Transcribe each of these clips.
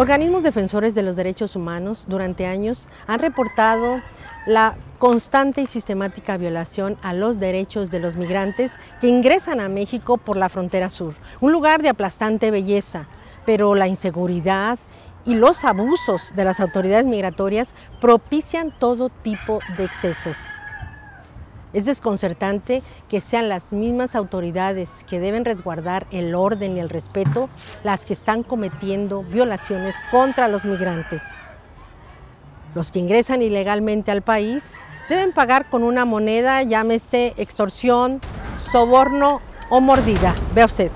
Organismos defensores de los derechos humanos durante años han reportado la constante y sistemática violación a los derechos de los migrantes que ingresan a México por la frontera sur, un lugar de aplastante belleza, pero la inseguridad y los abusos de las autoridades migratorias propician todo tipo de excesos. Es desconcertante que sean las mismas autoridades que deben resguardar el orden y el respeto las que están cometiendo violaciones contra los migrantes. Los que ingresan ilegalmente al país deben pagar con una moneda, llámese extorsión, soborno o mordida. Vea usted.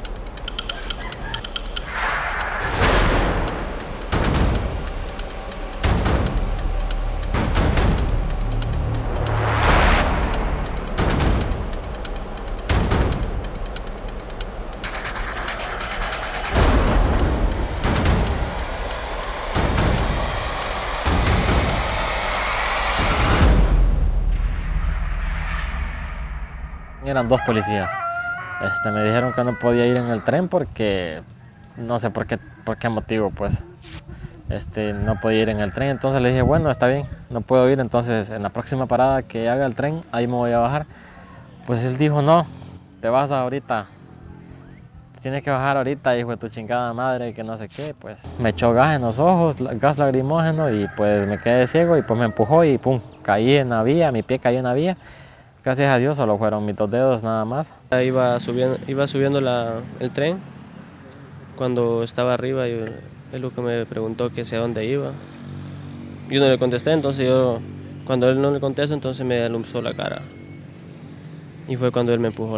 Eran dos policías. Me dijeron que no podía ir en el tren porque no sé por qué motivo, pues. No podía ir en el tren, entonces le dije, bueno, está bien, no puedo ir, entonces en la próxima parada que haga el tren, ahí me voy a bajar. Pues él dijo, no, te vas ahorita, tienes que bajar ahorita, hijo de tu chingada madre, que no sé qué, pues. Me echó gas en los ojos, gas lacrimógeno, y pues me quedé ciego y pues me empujó y pum, caí en la vía, mi pie cayó en la vía. Gracias a Dios solo fueron mis 2 dedos nada más. Iba subiendo el tren, cuando estaba arriba él lo que me preguntó que hacia dónde iba. Yo no le contesté, entonces cuando él no le contestó, entonces me alumbró la cara. Y fue cuando él me empujó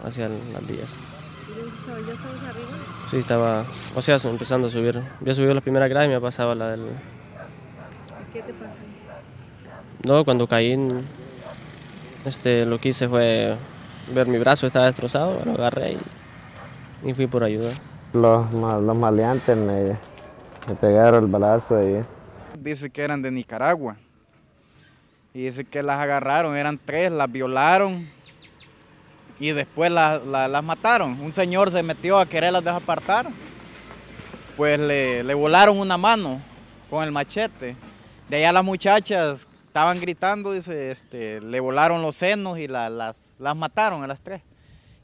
hacia las vías. ¿Ya estabas arriba? Sí, estaba, empezando a subir. Había subido la primera grada y me pasaba la del... ¿Qué te pasó? No, cuando caí, lo que hice fue ver mi brazo, estaba destrozado, lo agarré y fui por ayuda. Los maleantes me pegaron el balazo y... Dice que eran de Nicaragua y dice que las agarraron, eran 3, las violaron y después las mataron. Un señor se metió a quererlas desapartar, pues le volaron una mano con el machete. De allá las muchachas estaban gritando, dice, le volaron los senos y las mataron a las 3.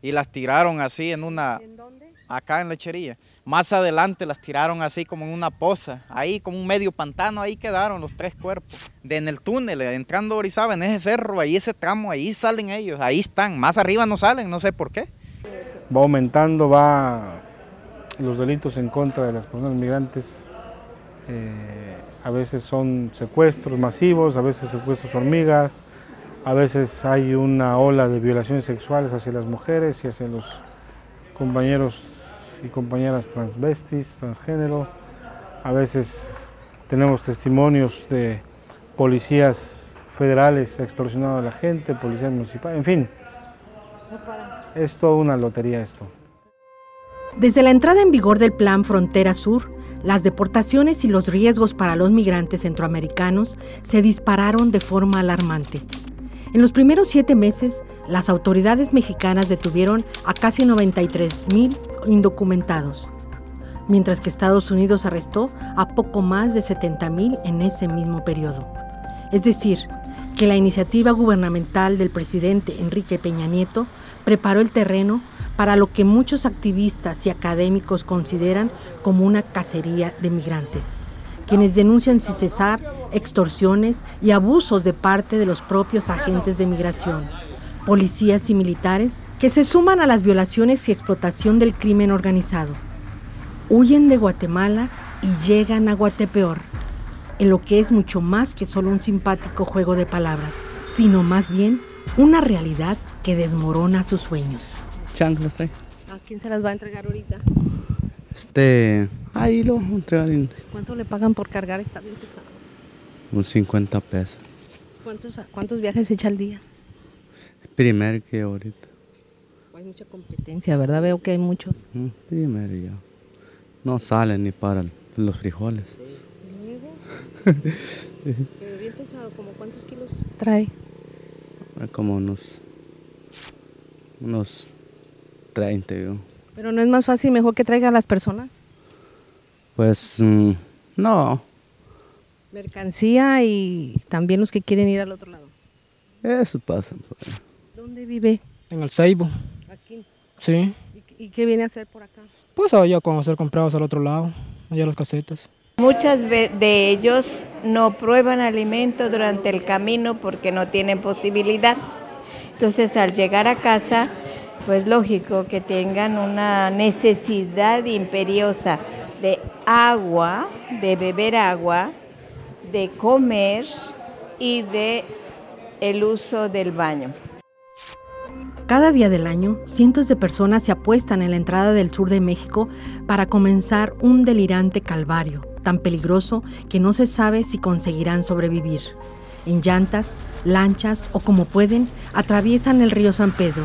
Y las tiraron así en una... ¿En dónde? Acá en Lechería. Más adelante las tiraron así como en una poza. Ahí como un medio pantano, ahí quedaron los 3 cuerpos. En el túnel, entrando a Orizaba, en ese cerro, ahí ese tramo, ahí salen ellos, ahí están. Más arriba no salen, no sé por qué. Va aumentando, los delitos en contra de las personas migrantes. A veces son secuestros masivos, a veces secuestros hormigas, a veces hay una ola de violaciones sexuales hacia las mujeres y hacia los compañeros y compañeras transvestis, transgénero. A veces tenemos testimonios de policías federales extorsionando a la gente, policías municipales, en fin. Es toda una lotería esto. Desde la entrada en vigor del Plan Frontera Sur, las deportaciones y los riesgos para los migrantes centroamericanos se dispararon de forma alarmante. En los primeros 7 meses, las autoridades mexicanas detuvieron a casi 93,000 indocumentados, mientras que Estados Unidos arrestó a poco más de 70,000 en ese mismo periodo. Es decir, que la iniciativa gubernamental del presidente Enrique Peña Nieto preparó el terreno para lo que muchos activistas y académicos consideran como una cacería de migrantes, quienes denuncian sin cesar extorsiones y abusos de parte de los propios agentes de migración, policías y militares que se suman a las violaciones y explotación del crimen organizado. Huyen de Guatemala y llegan a Guatepeor, en lo que es mucho más que solo un simpático juego de palabras, sino más bien una realidad que desmorona sus sueños. Chanclas trae. ¿A quién se las va a entregar ahorita? Ahí lo entregar. ¿Cuánto le pagan por cargar? Está bien pesado. Unos 50 pesos. ¿Cuántos viajes echa al día? Primero que ahorita. Hay mucha competencia, ¿verdad? Veo que hay muchos. Primero ya. No salen ni para los frijoles. ¿Y luego? Pero bien pesado, ¿como cuántos kilos trae? Como unos 30, yo. ¿Pero no es más fácil, mejor que traiga a las personas? Pues No, Mercancía y también los que quieren ir al otro lado. eso pasa. ¿Dónde vive? En el Seibo, Aquí. sí. ¿Y qué viene a hacer por acá? Pues allá con hacer comprados al otro lado, allá a las casetas. Muchas de ellos no prueban alimento durante el camino porque no tienen posibilidad. Entonces, al llegar a casa, pues lógico que tengan una necesidad imperiosa de agua, de beber agua, de comer y de el uso del baño. Cada día del año, cientos de personas se apuestan en la entrada del sur de México para comenzar un delirante calvario, tan peligroso que no se sabe si conseguirán sobrevivir. En llantas, lanchas o como pueden, atraviesan el río San Pedro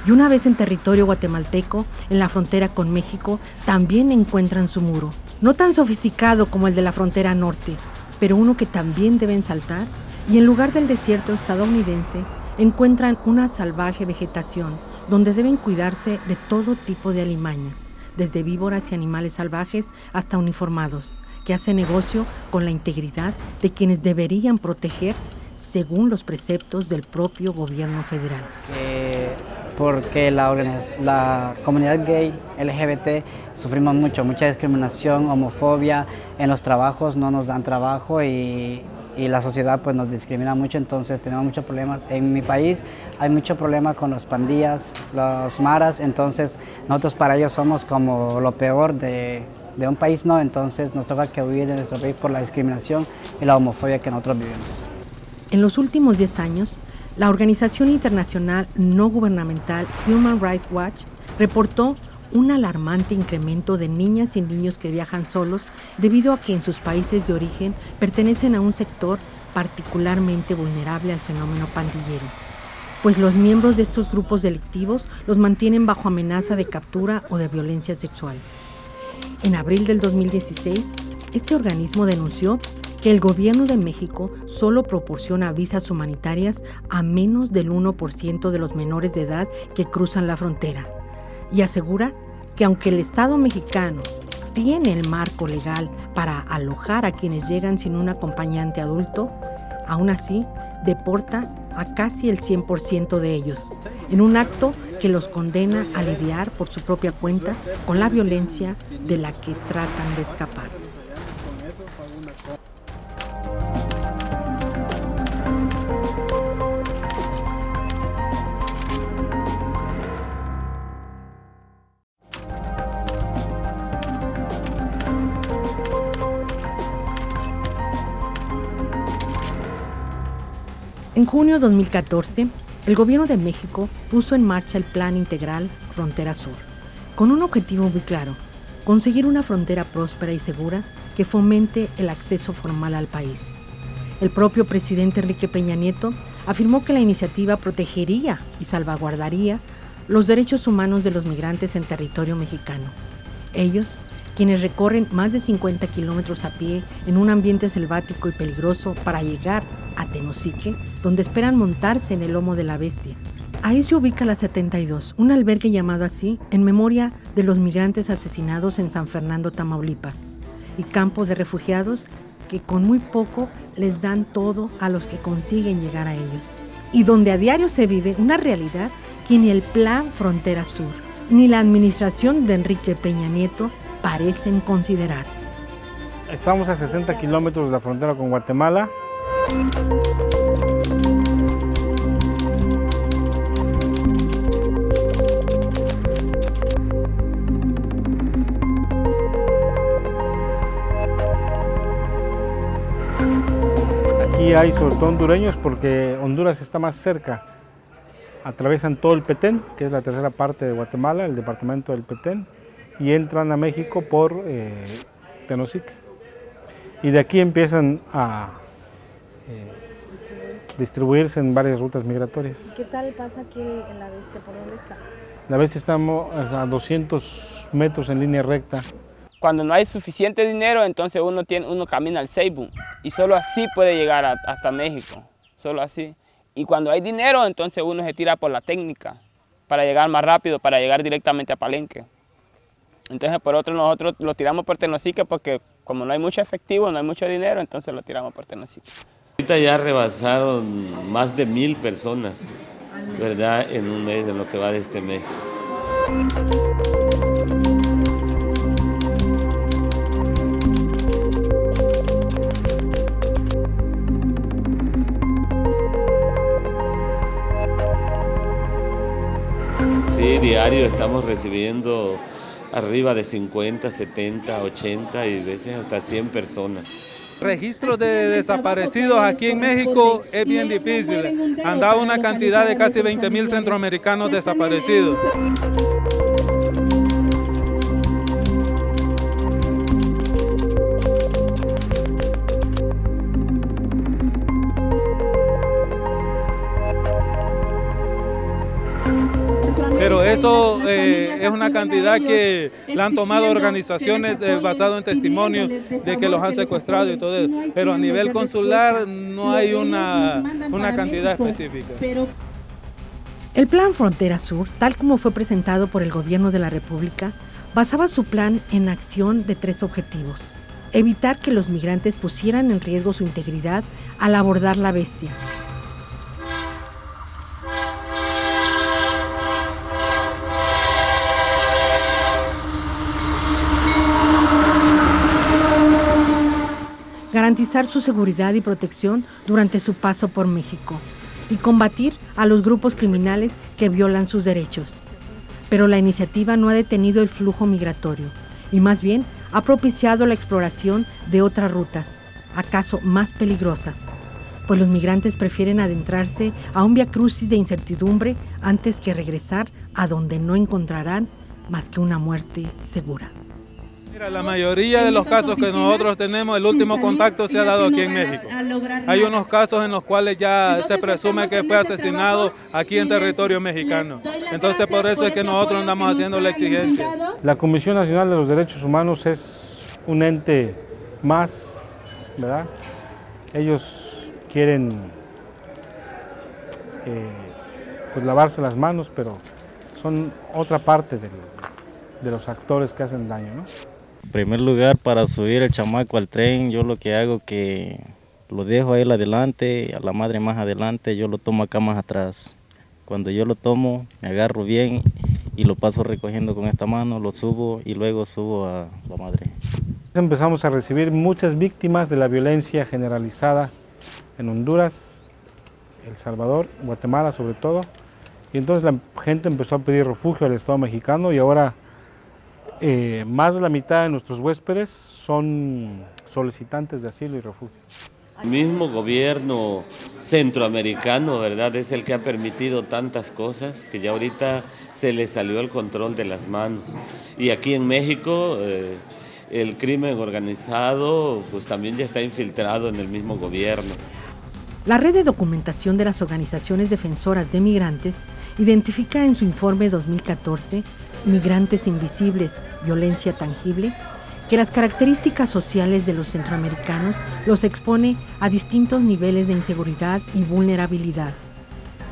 y una vez en territorio guatemalteco, en la frontera con México, también encuentran su muro. No tan sofisticado como el de la frontera norte, pero uno que también deben saltar y en lugar del desierto estadounidense, encuentran una salvaje vegetación donde deben cuidarse de todo tipo de alimañas, desde víboras y animales salvajes hasta uniformados, que hacen negocio con la integridad de quienes deberían proteger según los preceptos del propio gobierno federal. Porque la comunidad gay, LGBT, sufrimos mucha discriminación, homofobia, en los trabajos no nos dan trabajo y la sociedad pues nos discrimina mucho, entonces tenemos muchos problemas. En mi país hay mucho problema con los pandillas, los maras, entonces nosotros para ellos somos como lo peor de un país, ¿no? Entonces nos toca que huir de nuestro país por la discriminación y la homofobia que nosotros vivimos. En los últimos 10 años, la organización internacional no gubernamental Human Rights Watch reportó un alarmante incremento de niñas y niños que viajan solos debido a que en sus países de origen pertenecen a un sector particularmente vulnerable al fenómeno pandillero, pues los miembros de estos grupos delictivos los mantienen bajo amenaza de captura o de violencia sexual. En abril del 2016, este organismo denunció que el gobierno de México solo proporciona visas humanitarias a menos del 1% de los menores de edad que cruzan la frontera y asegura que aunque el Estado mexicano tiene el marco legal para alojar a quienes llegan sin un acompañante adulto, aún así deporta a casi el 100% de ellos, en un acto que los condena a lidiar por su propia cuenta con la violencia de la que tratan de escapar. En junio de 2014, el gobierno de México puso en marcha el Plan Integral Frontera Sur, con un objetivo muy claro: conseguir una frontera próspera y segura que fomente el acceso formal al país. El propio presidente Enrique Peña Nieto afirmó que la iniciativa protegería y salvaguardaría los derechos humanos de los migrantes en territorio mexicano. Ellos, quienes recorren más de 50 kilómetros a pie en un ambiente selvático y peligroso para llegar a Tenosique, donde esperan montarse en el lomo de la bestia. Ahí se ubica la 72, un albergue llamado así en memoria de los migrantes asesinados en San Fernando, Tamaulipas, y campo de refugiados que con muy poco les dan todo a los que consiguen llegar a ellos, y donde a diario se vive una realidad que ni el Plan Frontera Sur ni la administración de Enrique Peña Nieto parecen considerar. Estamos a 60 kilómetros de la frontera con Guatemala. Aquí hay sobre todo hondureños porque Honduras está más cerca. Atraviesan todo el Petén, que es la tercera parte de Guatemala, el departamento del Petén, y entran a México por Tenosique. Y de aquí empiezan a distribuirse en varias rutas migratorias. ¿Qué tal pasa aquí en La Bestia? ¿Por dónde está? La Bestia estamos a 200 metros en línea recta. Cuando no hay suficiente dinero, entonces uno camina al Seibo y solo así puede llegar hasta México, solo así. Y cuando hay dinero, entonces uno se tira por la técnica para llegar más rápido, para llegar directamente a Palenque. Entonces por otro nosotros lo tiramos por Tenosique porque como no hay mucho efectivo, no hay mucho dinero, entonces lo tiramos por Tenosique. Ahorita ya rebasaron más de 1000 personas, ¿verdad? En un mes, en lo que va de este mes. Sí, diario estamos recibiendo arriba de 50, 70, 80 y veces hasta 100 personas. Registro de desaparecidos aquí en México es bien difícil. Andaba una cantidad de casi 20,000 centroamericanos desaparecidos. Pero eso es una cantidad que la han tomado organizaciones basado en testimonios de que los han secuestrado y todo eso. Pero a nivel consular no hay una cantidad específica. El Plan Frontera Sur, tal como fue presentado por el Gobierno de la República, basaba su plan en acción de 3 objetivos. Evitar que los migrantes pusieran en riesgo su integridad al abordar la bestia. Garantizar su seguridad y protección durante su paso por México y combatir a los grupos criminales que violan sus derechos. Pero la iniciativa no ha detenido el flujo migratorio y más bien ha propiciado la exploración de otras rutas, acaso más peligrosas, pues los migrantes prefieren adentrarse a un viacrucis de incertidumbre antes que regresar a donde no encontrarán más que una muerte segura. Mira, la mayoría de los casos que nosotros tenemos, el último contacto se ha dado aquí en México. Hay unos casos en los cuales ya se presume que fue asesinado aquí en territorio mexicano. Entonces por eso es que nosotros andamos haciendo la exigencia. La Comisión Nacional de los Derechos Humanos es un ente más, ¿verdad? Ellos quieren pues lavarse las manos, pero son otra parte de los actores que hacen daño, ¿no? En primer lugar, para subir el chamaco al tren, yo lo que hago que lo dejo a él adelante, a la madre más adelante, yo lo tomo acá más atrás. Cuando yo lo tomo, me agarro bien y lo paso recogiendo con esta mano, lo subo y luego subo a la madre. Empezamos a recibir muchas víctimas de la violencia generalizada en Honduras, El Salvador, Guatemala sobre todo, y entonces la gente empezó a pedir refugio al Estado mexicano y ahora más de la mitad de nuestros huéspedes son solicitantes de asilo y refugio. El mismo gobierno centroamericano, ¿verdad?, es el que ha permitido tantas cosas que ya ahorita se le salió el control de las manos. Y aquí en México el crimen organizado pues también ya está infiltrado en el mismo gobierno. La red de documentación de las organizaciones defensoras de migrantes identifica en su informe 2014 Migrantes Invisibles, Violencia Tangible, que las características sociales de los centroamericanos los expone a distintos niveles de inseguridad y vulnerabilidad,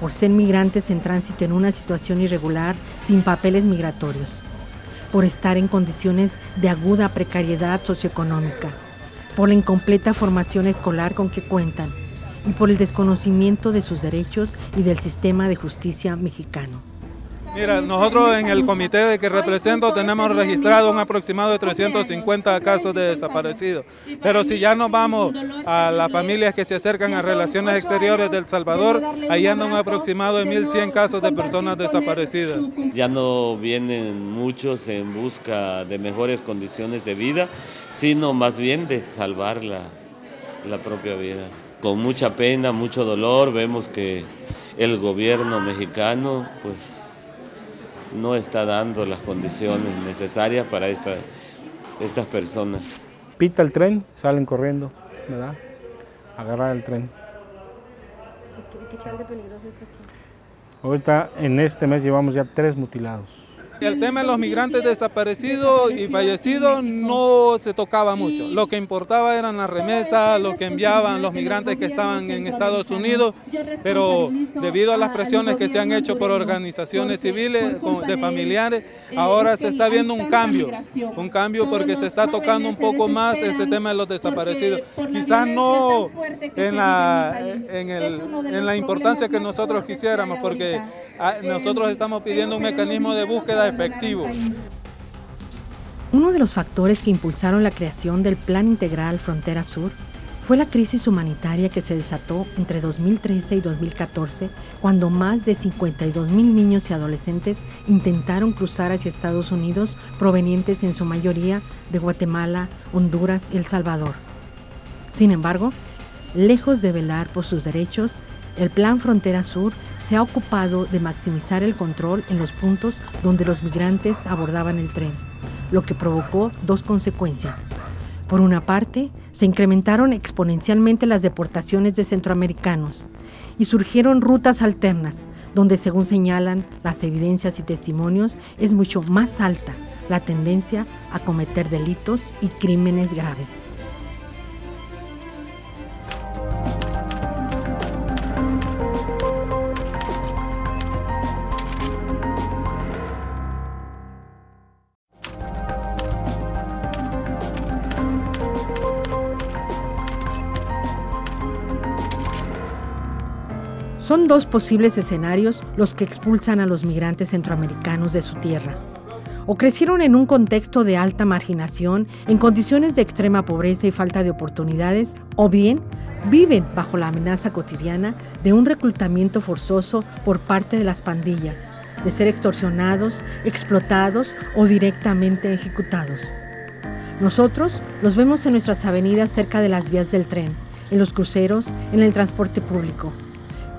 por ser migrantes en tránsito en una situación irregular sin papeles migratorios, por estar en condiciones de aguda precariedad socioeconómica, por la incompleta formación escolar con que cuentan y por el desconocimiento de sus derechos y del sistema de justicia mexicano. Mira, nosotros en el comité que represento tenemos registrado un aproximado de 350 casos de desaparecidos. Pero si ya nos vamos a las familias que se acercan a Relaciones Exteriores de El Salvador, ahí andan un aproximado de 1.100 casos de personas desaparecidas. Ya no vienen muchos en busca de mejores condiciones de vida, sino más bien de salvar la propia vida. Con mucha pena, mucho dolor, vemos que el gobierno mexicano pues no está dando las condiciones necesarias para estas personas. Pita el tren, salen corriendo, ¿verdad? Agarrar el tren. ¿Qué tal de peligroso está aquí? Ahorita en este mes llevamos ya 3 mutilados. El tema de los migrantes desaparecidos y fallecidos no se tocaba mucho. Lo que importaba eran las remesas, lo que enviaban los migrantes que estaban en Estados Unidos, pero debido a las presiones que se han hecho por organizaciones civiles, de familiares, ahora se está viendo un cambio porque se está tocando un poco más este tema de los desaparecidos. Quizás no en la importancia que nosotros quisiéramos, porque nosotros estamos pidiendo un mecanismo de búsqueda efectivo. Uno de los factores que impulsaron la creación del Plan Integral Frontera Sur fue la crisis humanitaria que se desató entre 2013 y 2014, cuando más de 52,000 niños y adolescentes intentaron cruzar hacia Estados Unidos, provenientes en su mayoría de Guatemala, Honduras y El Salvador. Sin embargo, lejos de velar por sus derechos, el Plan Frontera Sur se ha ocupado de maximizar el control en los puntos donde los migrantes abordaban el tren, lo que provocó dos consecuencias. Por una parte, se incrementaron exponencialmente las deportaciones de centroamericanos y surgieron rutas alternas, donde, según señalan las evidencias y testimonios, es mucho más alta la tendencia a cometer delitos y crímenes graves. Son dos posibles escenarios los que expulsan a los migrantes centroamericanos de su tierra. O crecieron en un contexto de alta marginación, en condiciones de extrema pobreza y falta de oportunidades, o bien viven bajo la amenaza cotidiana de un reclutamiento forzoso por parte de las pandillas, de ser extorsionados, explotados o directamente ejecutados. Nosotros los vemos en nuestras avenidas cerca de las vías del tren, en los cruceros, en el transporte público.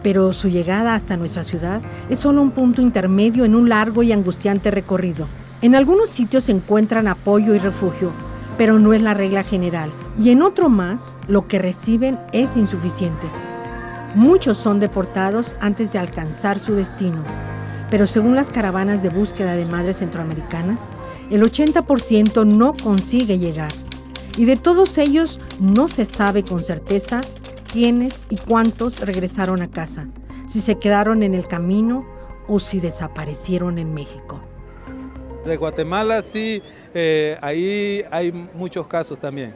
Pero su llegada hasta nuestra ciudad es solo un punto intermedio en un largo y angustiante recorrido. En algunos sitios encuentran apoyo y refugio, pero no es la regla general. Y en otro más, lo que reciben es insuficiente. Muchos son deportados antes de alcanzar su destino, pero según las caravanas de búsqueda de madres centroamericanas, el 80% no consigue llegar. Y de todos ellos no se sabe con certeza quiénes y cuántos regresaron a casa, si se quedaron en el camino o si desaparecieron en México. De Guatemala sí, ahí hay muchos casos también.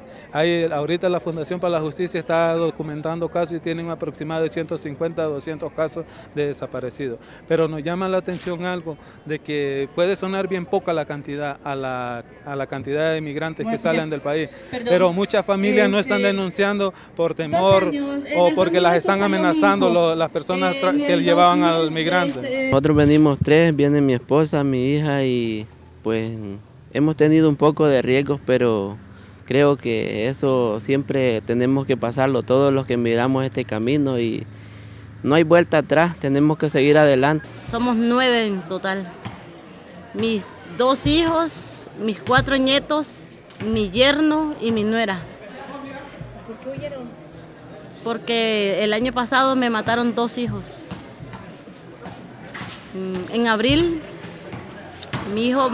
Ahorita la Fundación para la Justicia está documentando casos y tienen un aproximado de 150 a 200 casos de desaparecidos. Pero nos llama la atención algo de que puede sonar bien poca la cantidad a la cantidad de migrantes que salen del país. Pero muchas familias no están denunciando por temor o porque las están amenazando las personas que llevaban al migrante. Nosotros venimos tres, viene mi esposa, mi hija y pues hemos tenido un poco de riesgos, pero creo que eso siempre tenemos que pasarlo, todos los que miramos este camino y no hay vuelta atrás, tenemos que seguir adelante. Somos 9 en total, mis 2 hijos, mis 4 nietos, mi yerno y mi nuera. ¿Por qué huyeron? Porque el año pasado me mataron 2 hijos. En abril, mi hijo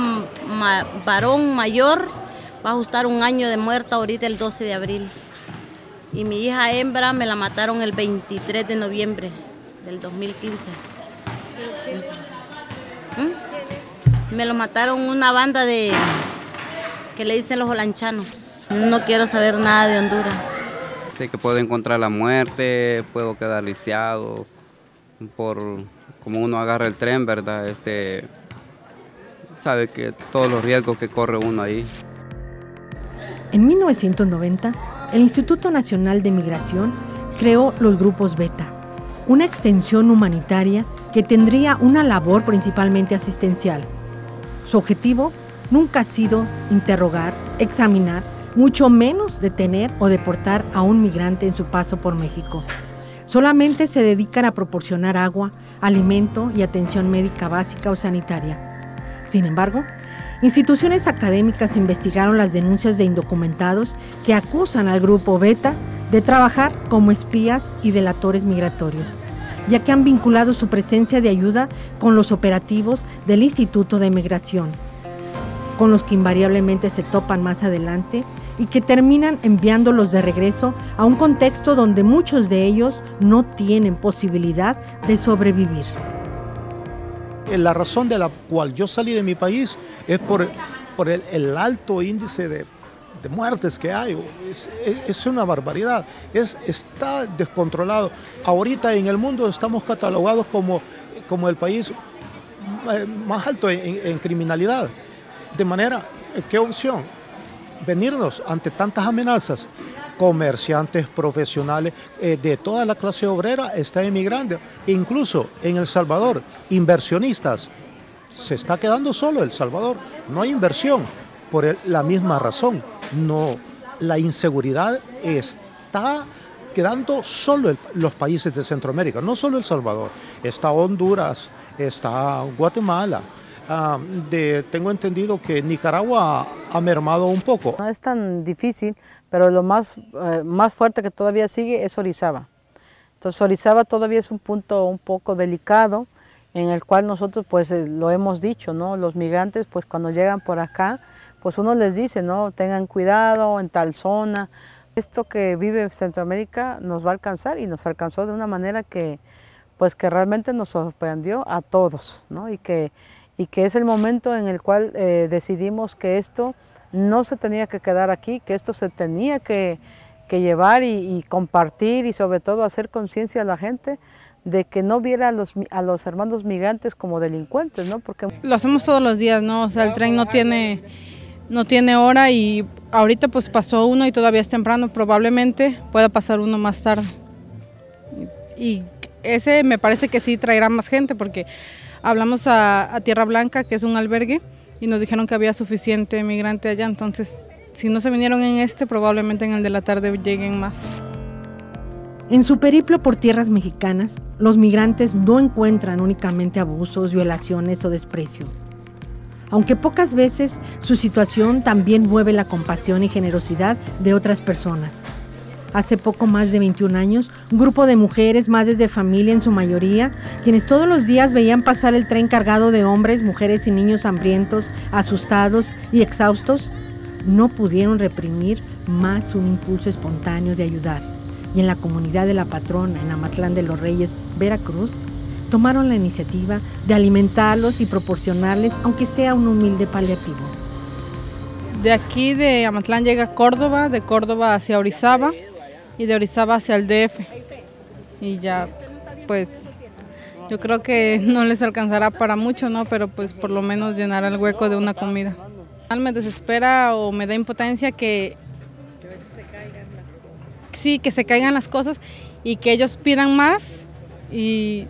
varón mayor va a ajustar 1 año de muerto ahorita el 12 de abril. Y mi hija hembra me la mataron el 23 de noviembre del 2015. Me lo mataron una banda que le dicen los holanchanos. No quiero saber nada de Honduras. Sé que puedo encontrar la muerte, puedo quedar lisiado por como uno agarra el tren, ¿verdad? Sabe que todos los riesgos que corre uno ahí. En 1990, el Instituto Nacional de Migración creó los grupos Beta, una extensión humanitaria que tendría una labor principalmente asistencial. Su objetivo nunca ha sido interrogar, examinar, mucho menos detener o deportar a un migrante en su paso por México. Solamente se dedican a proporcionar agua, alimento y atención médica básica o sanitaria. Sin embargo, instituciones académicas investigaron las denuncias de indocumentados que acusan al grupo Beta de trabajar como espías y delatores migratorios. ya que han vinculado su presencia de ayuda con los operativos del Instituto de Migración, con los que invariablemente se topan más adelante y que terminan enviándolos de regreso a un contexto donde muchos de ellos no tienen posibilidad de sobrevivir. La razón de la cual yo salí de mi país es por el alto índice de muertes que hay. Es una barbaridad, está descontrolado. Ahorita en el mundo estamos catalogados como el país más alto en criminalidad. De manera, ¿qué opción? Venirnos ante tantas amenazas. Comerciantes, profesionales, de toda la clase obrera está emigrando. Incluso en El Salvador, inversionistas. Se está quedando solo El Salvador. No hay inversión por la misma razón. No, la inseguridad está quedando solo los países de Centroamérica, no solo El Salvador. Está Honduras, está Guatemala. Tengo entendido que Nicaragua ha mermado un poco. No es tan difícil, pero lo más fuerte que todavía sigue es Orizaba. Entonces Orizaba todavía es un punto un poco delicado, en el cual nosotros pues lo hemos dicho, ¿no? Los migrantes pues cuando llegan por acá, pues uno les dice, ¿no? Tengan cuidado en tal zona. Esto que vive Centroamérica nos va a alcanzar y nos alcanzó de una manera que realmente nos sorprendió a todos, ¿no? Y que es el momento en el cual decidimos que esto no se tenía que quedar aquí, que esto se tenía que llevar y compartir y sobre todo hacer conciencia a la gente de que no viera a los hermanos migrantes como delincuentes, ¿no? Porque lo hacemos todos los días, ¿no? O sea, el tren no tiene hora y ahorita pues pasó uno y todavía es temprano, probablemente pueda pasar uno más tarde. Y ese me parece que sí traerá más gente porque hablamos a Tierra Blanca, que es un albergue, y nos dijeron que había suficiente migrante allá, entonces si no se vinieron en probablemente en el de la tarde lleguen más. En su periplo por tierras mexicanas, los migrantes no encuentran únicamente abusos, violaciones o desprecio. Aunque pocas veces su situación también mueve la compasión y generosidad de otras personas. Hace poco más de 21 años, un grupo de mujeres, madres de familia en su mayoría, quienes todos los días veían pasar el tren cargado de hombres, mujeres y niños hambrientos, asustados y exhaustos, no pudieron reprimir más un impulso espontáneo de ayudar. Y en la comunidad de La Patrona, en Amatlán de los Reyes, Veracruz, tomaron la iniciativa de alimentarlos y proporcionarles, aunque sea un humilde paliativo. De aquí de Amatlán llega a Córdoba, de Córdoba hacia Orizaba y de Orizaba hacia el DF. Y ya, pues, yo creo que no les alcanzará para mucho, ¿no? Pero pues por lo menos llenará el hueco de una comida. Me desespera o me da impotencia que se caigan las cosas y que ellos pidan más y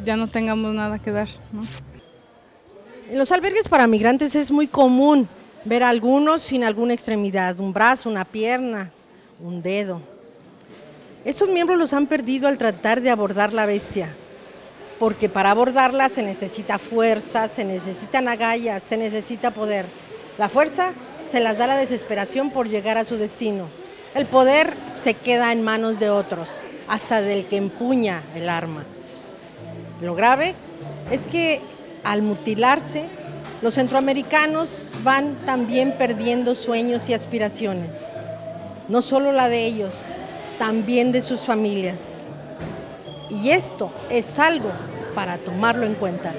ya no tengamos nada que dar, ¿no? En los albergues para migrantes es muy común ver a algunos sin alguna extremidad, un brazo, una pierna, un dedo. Estos miembros los han perdido al tratar de abordar la bestia, porque para abordarla se necesita fuerza, se necesitan agallas, se necesita poder. La fuerza se las da la desesperación por llegar a su destino. El poder se queda en manos de otros, hasta del que empuña el arma. Lo grave es que al mutilarse, los centroamericanos van también perdiendo sueños y aspiraciones. No solo la de ellos, también de sus familias. Y esto es algo para tomarlo en cuenta.